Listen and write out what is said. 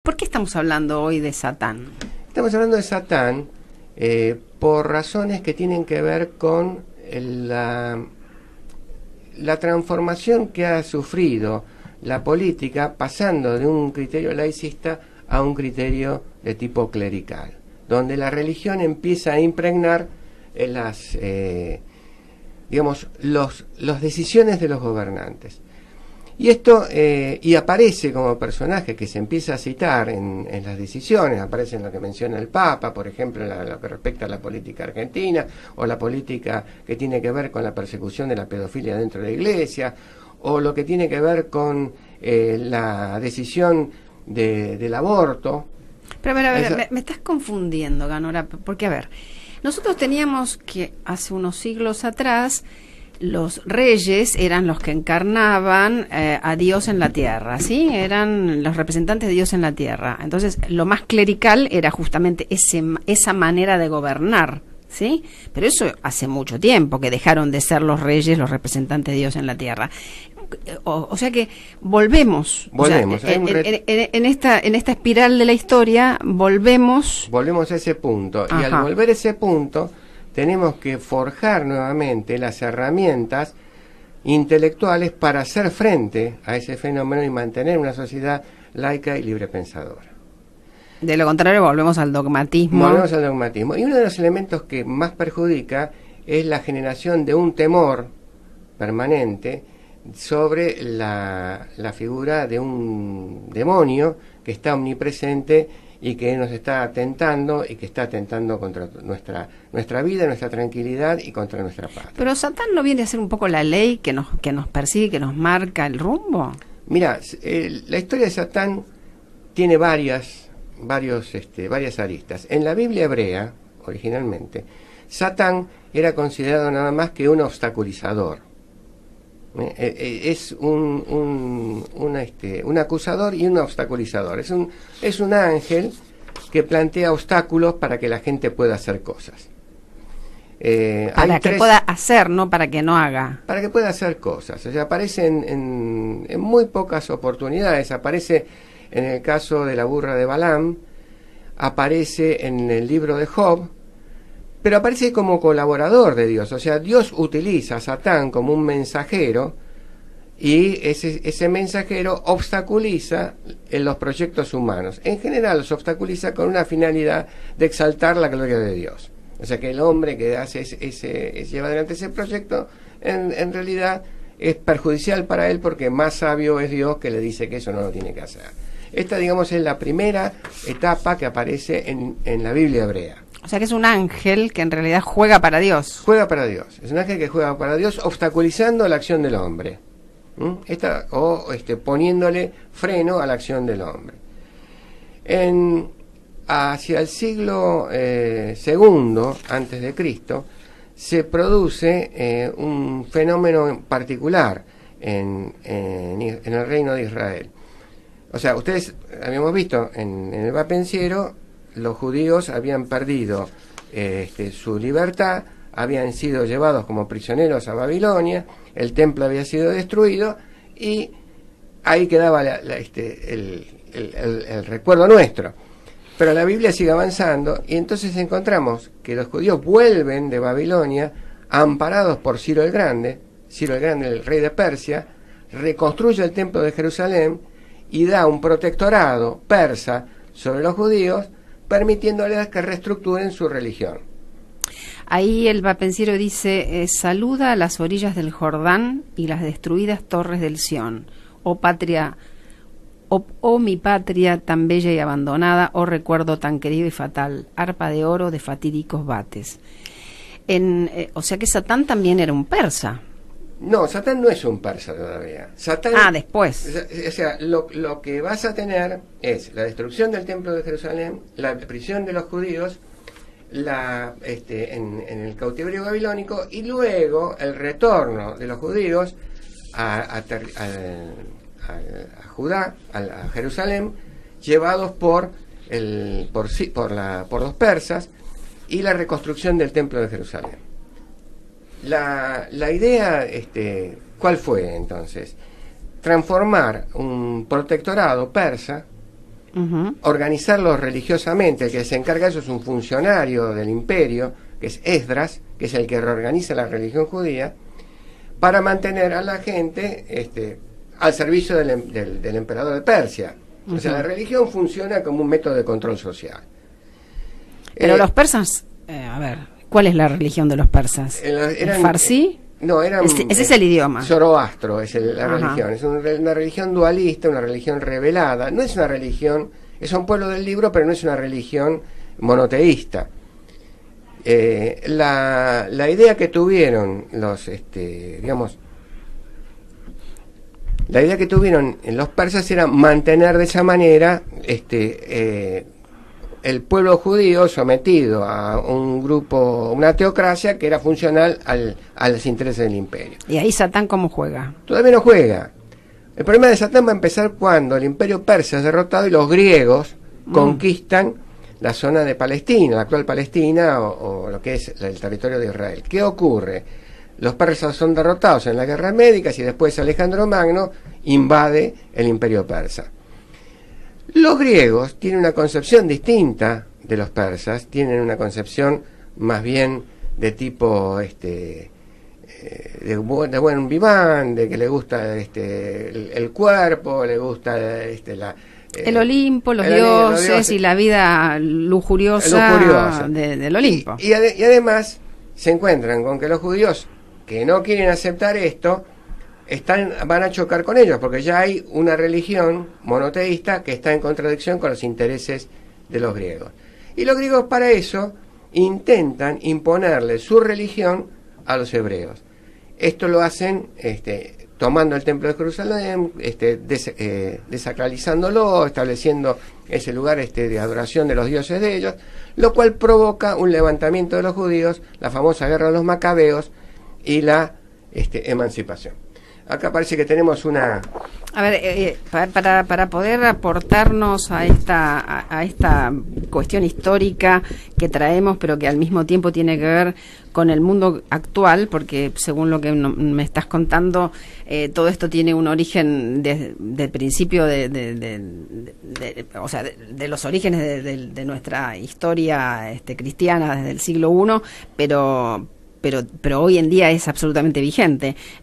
¿Por qué estamos hablando hoy de Satán? Estamos hablando de Satán por razones que tienen que ver con la transformación que ha sufrido la política, pasando de un criterio laicista a un criterio de tipo clerical, donde la religión empieza a impregnar las decisiones de los gobernantes. Y esto, y aparece como personaje que se empieza a citar en las decisiones, aparece en lo que menciona el Papa, por ejemplo, en lo que respecta a la política argentina, o la política que tiene que ver con la persecución de la pedofilia dentro de la Iglesia, o lo que tiene que ver con la decisión del aborto. Pero a ver, me estás confundiendo, Ganora, porque a ver, nosotros teníamos que hace unos siglos atrás los reyes eran los que encarnaban a Dios en la tierra, ¿sí? Eran los representantes de Dios en la tierra. Entonces, lo más clerical era justamente esa manera de gobernar, ¿sí? Pero eso hace mucho tiempo que dejaron de ser los reyes los representantes de Dios en la tierra. O sea que volvemos. O sea, en esta espiral de la historia volvemos a ese punto. Ajá. Y al volver a ese punto tenemos que forjar nuevamente las herramientas intelectuales para hacer frente a ese fenómeno y mantener una sociedad laica y libre pensadora. De lo contrario, volvemos al dogmatismo. Y uno de los elementos que más perjudica es la generación de un temor permanente sobre la figura de un demonio que está omnipresente y que nos está atentando y que está atentando contra nuestra vida, nuestra tranquilidad y contra nuestra paz. Pero Satán no viene a ser un poco la ley que nos persigue, que nos marca el rumbo. Mira, la historia de Satán tiene varias aristas. En la Biblia hebrea, originalmente, Satán era considerado nada más que un obstaculizador. Es un acusador y un obstaculizador. Es un ángel que plantea obstáculos para que la gente pueda hacer cosas. Para que pueda hacer, no para que no haga. Para que pueda hacer cosas. O sea, aparece en muy pocas oportunidades. Aparece en el caso de la burra de Balaam, aparece en el libro de Job, pero aparece como colaborador de Dios. O sea, Dios utiliza a Satán como un mensajero y ese mensajero obstaculiza en los proyectos humanos. En general los obstaculiza con una finalidad de exaltar la gloria de Dios. O sea, que el hombre que lleva adelante ese proyecto en realidad es perjudicial para él, porque más sabio es Dios, que le dice que eso no lo tiene que hacer. Esta, digamos, es la primera etapa que aparece en la Biblia hebrea. O sea que es un ángel que en realidad juega para Dios. Juega para Dios. Es un ángel que juega para Dios, obstaculizando la acción del hombre. Poniéndole freno a la acción del hombre. Hacia el siglo II antes de Cristo se produce un fenómeno particular en el reino de Israel. O sea, ustedes habíamos visto en el Vapenciero, los judíos habían perdido su libertad, habían sido llevados como prisioneros a Babilonia, el templo había sido destruido y ahí quedaba el recuerdo nuestro. Pero la Biblia sigue avanzando y entonces encontramos que los judíos vuelven de Babilonia amparados por Ciro el Grande, el rey de Persia, reconstruye el templo de Jerusalén y da un protectorado persa sobre los judíos, permitiéndoles que reestructuren su religión. Ahí el Vapenciero dice, saluda a las orillas del Jordán y las destruidas torres del Sión, oh patria, oh mi patria tan bella y abandonada, oh recuerdo tan querido y fatal, arpa de oro de fatídicos bates. O sea que Satán también era un persa. No, Satán no es un persa todavía. Satán, después. O sea, lo que vas a tener es la destrucción del templo de Jerusalén, la prisión de los judíos, en el cautiverio babilónico, y luego el retorno de los judíos a Judá, a Jerusalén, llevados por los persas, y la reconstrucción del templo de Jerusalén. La idea, ¿cuál fue entonces? Transformar un protectorado persa organizarlos religiosamente. El que se encarga de eso es un funcionario del imperio, que es Esdras, que es el que reorganiza la religión judía, para mantener a la gente al servicio del emperador de Persia. O sea, la religión funciona como un método de control social. Pero los persas, a ver, ¿cuál es la religión de los persas? ¿El farsí? No, ese es el idioma. Zoroastro es la religión. Es una religión dualista, una religión revelada. No es una religión, es un pueblo del libro, pero no es una religión monoteísta. La idea que tuvieron los, la idea que tuvieron los persas era mantener de esa manera el pueblo judío sometido a un grupo, una teocracia que era funcional a los intereses del imperio. ¿Y ahí Satán cómo juega? Todavía no juega. El problema de Satán va a empezar cuando el imperio persa es derrotado y los griegos conquistan la zona de Palestina, la actual Palestina o lo que es el territorio de Israel. ¿Qué ocurre? Los persas son derrotados en las guerras médicas y después Alejandro Magno invade el imperio persa. Los griegos tienen una concepción distinta de los persas, tienen una concepción más bien de tipo de buen viván, de que le gusta el cuerpo, le gusta el Olimpo, los dioses y la vida lujuriosa. Del Olimpo. Y además se encuentran con que los judíos que no quieren aceptar esto van a chocar con ellos, porque ya hay una religión monoteísta que está en contradicción con los intereses de los griegos. Y los griegos para eso intentan imponerle su religión a los hebreos. Esto lo hacen tomando el templo de Jerusalén, desacralizándolo, estableciendo ese lugar de adoración de los dioses de ellos, lo cual provoca un levantamiento de los judíos, la famosa guerra de los macabeos y la emancipación. Acá parece que tenemos una... A ver, para poder aportarnos a esta cuestión histórica que traemos, pero que al mismo tiempo tiene que ver con el mundo actual, porque según lo que me estás contando, todo esto tiene un origen del principio o sea, de los orígenes de nuestra historia cristiana desde el siglo I, pero hoy en día es absolutamente vigente.